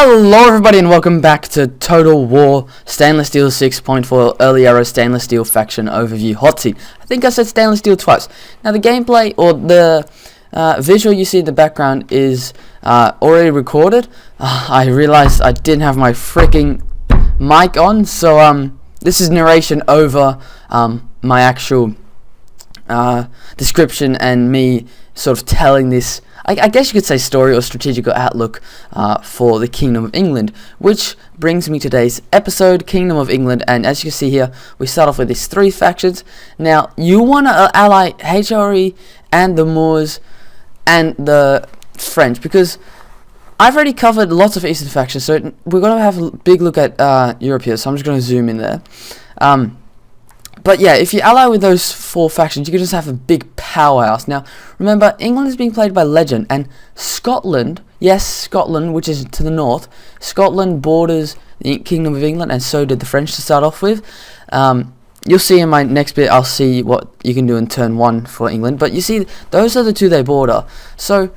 Hello everybody and welcome back to Total War Stainless Steel 6.4 Early Era Stainless Steel Faction Overview Hotseat. I think I said stainless steel twice. Now the gameplay or the visual you see in the background is already recorded. I realized I didn't have my freaking mic on, so this is narration over my actual description and me sort of telling this, I guess you could say, story or strategic outlook for the Kingdom of England, which brings me to today's episode, Kingdom of England. And as you can see here, we start off with these three factions. Now you want to ally HRE and the Moors and the French, because I've already covered lots of Eastern factions, so we're going to have a big look at Europe here, so I'm just going to zoom in there. But yeah, if you ally with those four factions, you can just have a big powerhouse. Now, remember, England is being played by Legend, and Scotland, yes, Scotland, which is to the north, Scotland borders the Kingdom of England, and so did the French to start off with. You'll see in my next bit, I'll see what you can do in turn 1 for England. But you see, those are the two they border. So,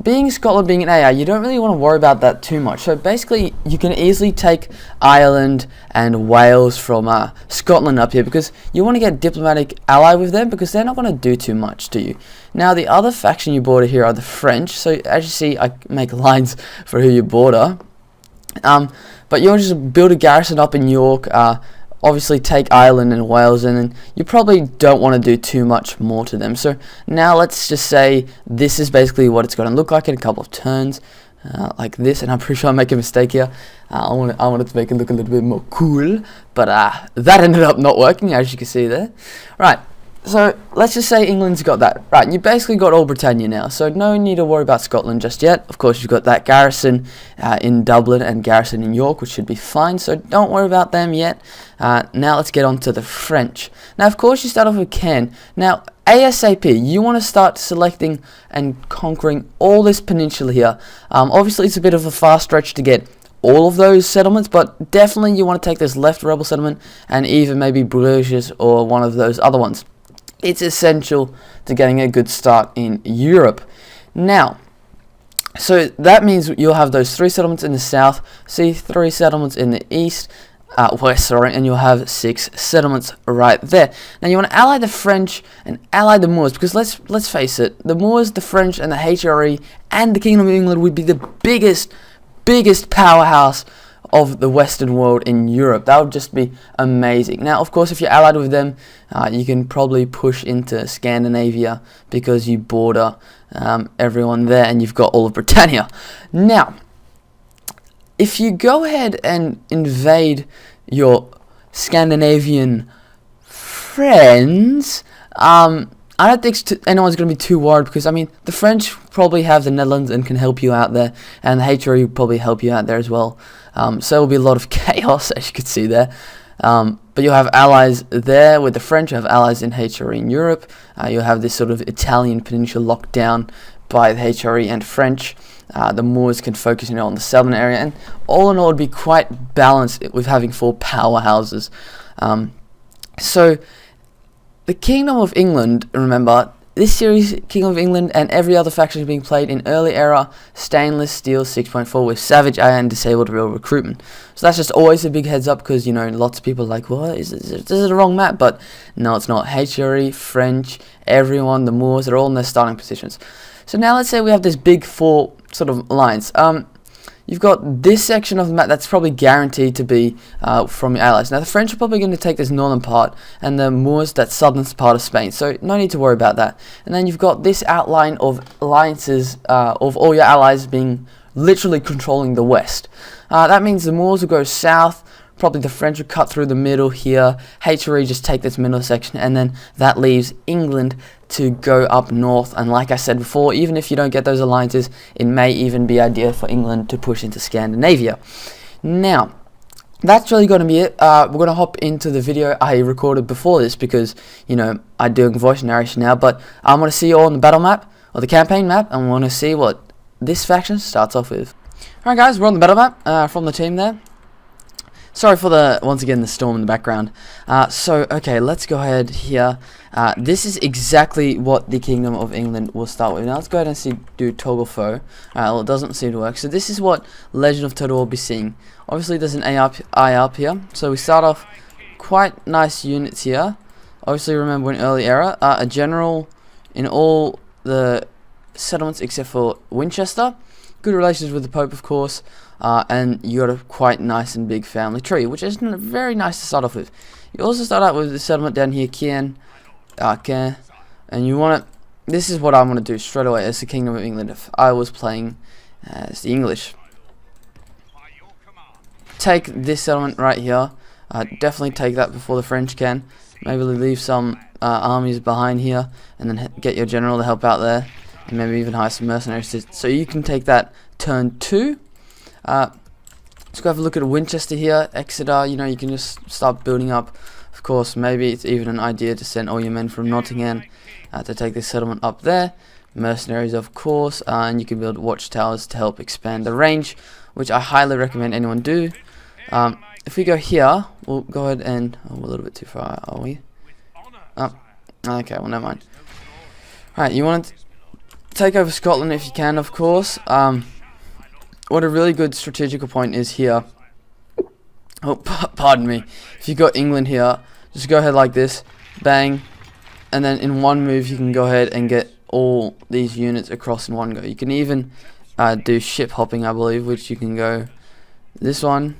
being Scotland being an AI, you don't really want to worry about that too much. So basically, you can easily take Ireland and Wales from Scotland up here, because you want to get diplomatic ally with them, because they're not going to do too much to you. Now, the other faction you border here are the French. So as you see, I make lines for who you border. But you'll just build a garrison up in York, obviously take Ireland and Wales, and then you probably don't want to do too much more to them. So now let's just say this is basically what it's going to look like in a couple of turns, like this. And I'm pretty sure I make a mistake here. I wanted to make it look a little bit more cool, but that ended up not working, as you can see there. Right, so let's just say England's got that. Right, you basically got all Britannia now, so no need to worry about Scotland just yet. Of course, you've got that garrison in Dublin and garrison in York, which should be fine, so don't worry about them yet. Now let's get on to the French. Now, of course, you start off with Caen. Now, ASAP, you want to start selecting and conquering all this peninsula here. Obviously, it's a bit of a far stretch to get all of those settlements, but definitely you want to take this left rebel settlement and even maybe Bruges or one of those other ones. It's essential to getting a good start in Europe. Now, so that means you'll have those 3 settlements in the south, see 3 settlements in the east, west, sorry, and you'll have 6 settlements right there. Now you want to ally the French and ally the Moors, because let's face it, the Moors, the French, and the HRE and the Kingdom of England would be the biggest powerhouse of the Western world in Europe. That would just be amazing. Now, of course, if you're allied with them, you can probably push into Scandinavia, because you border everyone there and you've got all of Britannia. Now, if you go ahead and invade your Scandinavian friends, I don't think anyone's going to be too worried, because, I mean, the French probably have the Netherlands and can help you out there, and the HRE will probably help you out there as well. So there will be a lot of chaos, as you can see there. But you'll have allies there with the French, you have allies in HRE in Europe. You'll have this sort of Italian peninsula locked down by the HRE and French. The Moors can focus, on the southern area, and all in all, it would be quite balanced with having 4 powerhouses. So the Kingdom of England, remember, this series, Kingdom of England and every other faction is being played in early era Stainless Steel 6.4 with Savage AI and Disabled Real Recruitment. So that's just always a big heads up, because, lots of people are like, what, is this the wrong map? But no, it's not. HRE, French, everyone, the Moors, they're all in their starting positions. So now let's say we have this big 4 sort of lines. You've got this section of the map that's probably guaranteed to be from your allies. Now, the French are probably going to take this northern part, and the Moors, that southern part of Spain. So, no need to worry about that. And then you've got this outline of alliances of all your allies being literally controlling the west. That means the Moors will go south. Probably the French will cut through the middle here. HRE just take this middle section, and then that leaves England to go up north. And like I said before, even if you don't get those alliances, it may even be ideal for England to push into Scandinavia. Now, that's really going to be it. We're going to hop into the video I recorded before this, because, I'm doing voice narration now. But I'm going to see you all on the battle map, or the campaign map, and we're going to see what this faction starts off with. Alright guys, we're on the battle map from the team there. Sorry for the, once again, the storm in the background. So, okay, let's go ahead here. This is exactly what the Kingdom of England will start with. Now, let's go ahead and do toggle foe. Well, it doesn't seem to work. So, this is what Legend of Total will be seeing. Obviously, there's an eye up here. So, we start off quite nice units here. Obviously, remember in early era, a general in all the settlements except for Winchester. Good relations with the Pope, of course. And you got a quite nice and big family tree, which is very nice to start off with. You also start out with the settlement down here, Kien, and you want to. This is what I want to do straight away as the Kingdom of England. If I was playing as the English, take this settlement right here. Definitely take that before the French can. Maybe leave some armies behind here, and then get your general to help out there, and maybe even hire some mercenaries. So you can take that turn 2. Let's go have a look at Winchester here, Exeter. You know, you can just start building up. Of course, maybe it's even an idea to send all your men from Nottingham to take this settlement up there. Mercenaries, of course, and you can build watchtowers to help expand the range, which I highly recommend anyone do. If we go here, we'll go ahead and... Oh, we're a little bit too far, are we? Oh, okay, well, never mind. Alright, you want to take over Scotland if you can, of course. What a really good strategical point is here. Oh, pardon me. If you got England here, just go ahead like this, bang, and then in one move you can go ahead and get all these units across in one go. You can even do ship hopping, I believe, which you can go this one,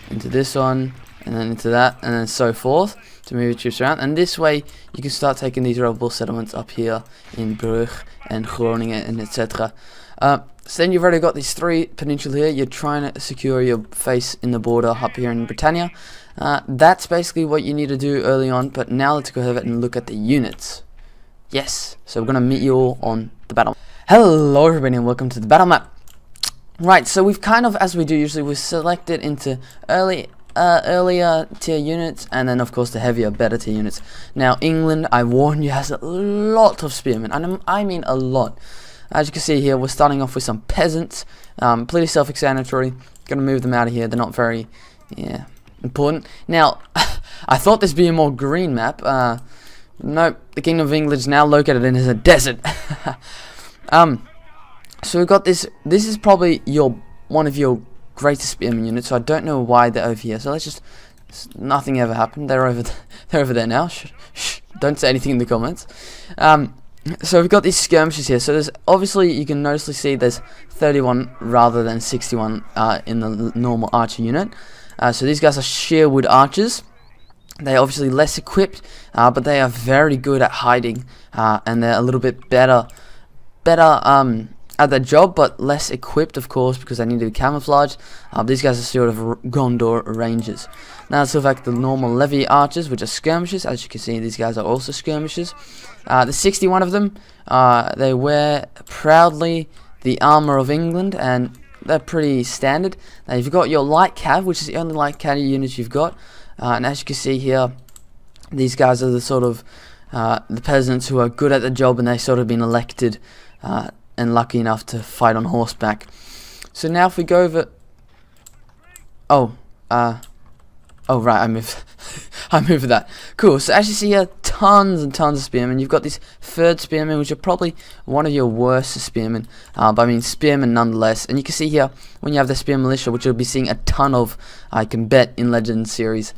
into this one, and then into that, and then so forth to move your troops around. And this way you can start taking these rebel settlements up here in Brugge and Groningen and etc. So then you've already got these 3 peninsulas here. You're trying to secure your face in the border up here in Britannia. That's basically what you need to do early on. But now let's go ahead and look at the units. Yes, so we're going to meet you all on the battle. Hello everybody and welcome to the battle map. Right, so we've kind of, as we do usually, we've selected into earlier tier units, and then of course the heavier, better tier units. Now England, I warn you, has a lot of spearmen, and I mean a lot. As you can see here, we're starting off with some peasants. Pretty self-explanatory. Gonna move them out of here. They're not very, important. Now, I thought this would be a more green map. Nope. The Kingdom of England is now located in a desert. So we've got this. This is probably one of your greatest spearmen units. So I don't know why they're over here. So let's just. Nothing ever happened. They're over. They're over there now. Shh. Don't say anything in the comments. So we've got these skirmishes here. So there's obviously, you can noticeably see there's 31 rather than 61 in the normal archer unit. So these guys are shearwood archers. They're obviously less equipped, but they are very good at hiding, and they're a little bit better at their job, but less equipped, of course, because they need to be camouflaged. These guys are sort of Gondor rangers. Now let's look at the normal levy archers, which are skirmishers. As you can see, these guys are also skirmishers. There's 61 of them. They wear proudly the armour of England, and they're pretty standard. Now you've got your light cav, which is the only light cav unit you've got. And as you can see here, these guys are the sort of the peasants who are good at the job, and they've sort of been elected and lucky enough to fight on horseback. So now if we go over... Oh, right, I moved that. Cool, so as you see here, tons and tons of spearmen. You've got these 3rd spearmen, which are probably one of your worst spearmen, but I mean spearmen nonetheless. And you can see here, when you have the spear militia, which you'll be seeing a ton of, I can bet, in Legend series.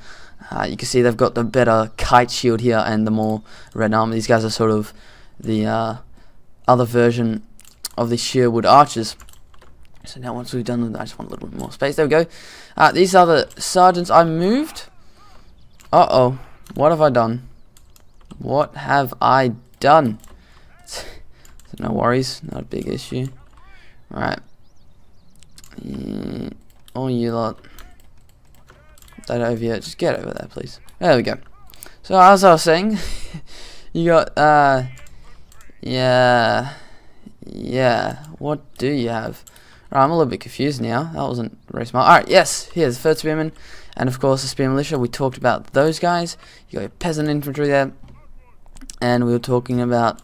You can see they've got the better kite shield here and the more red armor. These guys are sort of the other version of the shearwood archers. So now once we've done them, I just want a little bit more space. There we go. These are the sergeants I moved. Uh-oh. What have I done? What have I done? No worries. Not a big issue. Alright. All you lot. That over here. Just get over there, please. There we go. So as I was saying, you got, yeah. What do you have? Right, I'm a little bit confused now. That wasn't very smart. Alright, yes. Here's the 3rd spearman. And of course the spear militia. We talked about those guys. You got your peasant infantry there. And we were talking about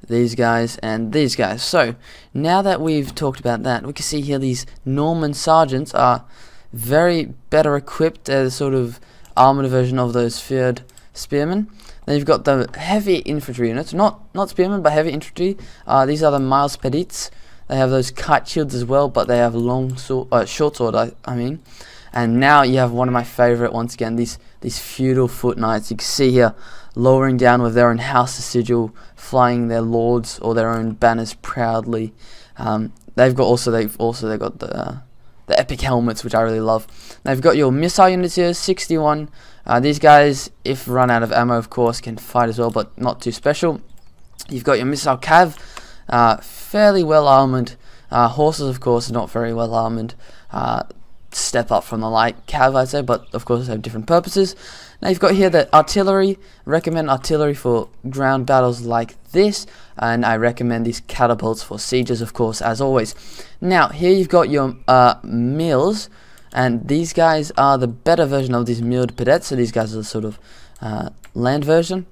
these guys and these guys. So, now that we've talked about that, we can see here these Norman sergeants are very better equipped as sort of armored version of those feared spearmen. Then you've got the heavy infantry units, not spearmen but heavy infantry. These are the Miles Pedits. They have those kite shields as well, but they have short sword. I mean. And now you have one of my favorite, once again, these feudal foot knights. You can see here, lowering down with their own house sigil, flying their lords or their own banners proudly. They've got the epic helmets, which I really love. They've got your missile units here, 61. These guys, if run out of ammo, of course, can fight as well, but not too special. You've got your missile cav, fairly well armored. Horses, of course, not very well armored. Step up from the light cav, I'd say, but of course they have different purposes. Now you've got here the artillery. Recommend artillery for ground battles like this, and I recommend these catapults for sieges, of course, as always. Now here you've got your mills, and these guys are the better version of these milled pedets. So these guys are the sort of land version,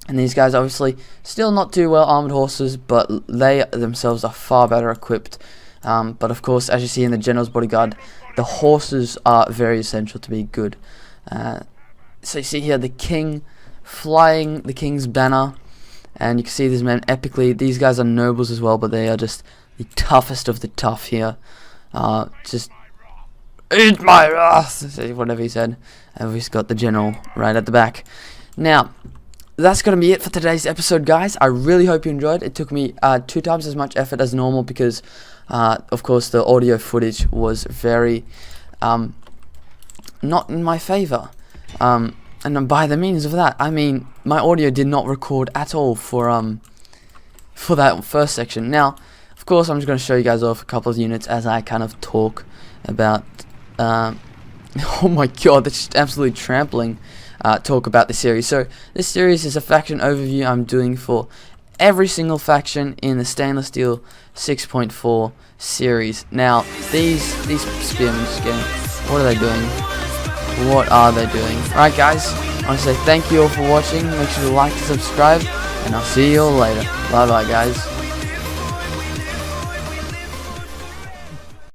and these guys obviously still not too well armored horses, but they themselves are far better equipped. But of course, as you see in the general's bodyguard, the horses are very essential to be good. So you see here the king flying the king's banner, and you can see these men epically. These guys are nobles as well, but they are just the toughest of the tough here. Just eat my wrath, whatever he said. And we've got the general right at the back. Now, that's going to be it for today's episode, guys. I really hope you enjoyed. It took me 2 times as much effort as normal because of course the audio footage was very not in my favor, and by the means of that I mean my audio did not record at all for that first section. Now of course I'm just going to show you guys off a couple of units as I kind of talk about oh my god, that's just absolutely trampling talk about the series. So this series is a faction overview I'm doing for every single faction in the stainless steel 6.4 series. Now these spearmen just getting, what are they doing? What are they doing? Alright guys, I want to say thank you all for watching. Make sure to like and subscribe, and I'll see you all later. Bye bye guys.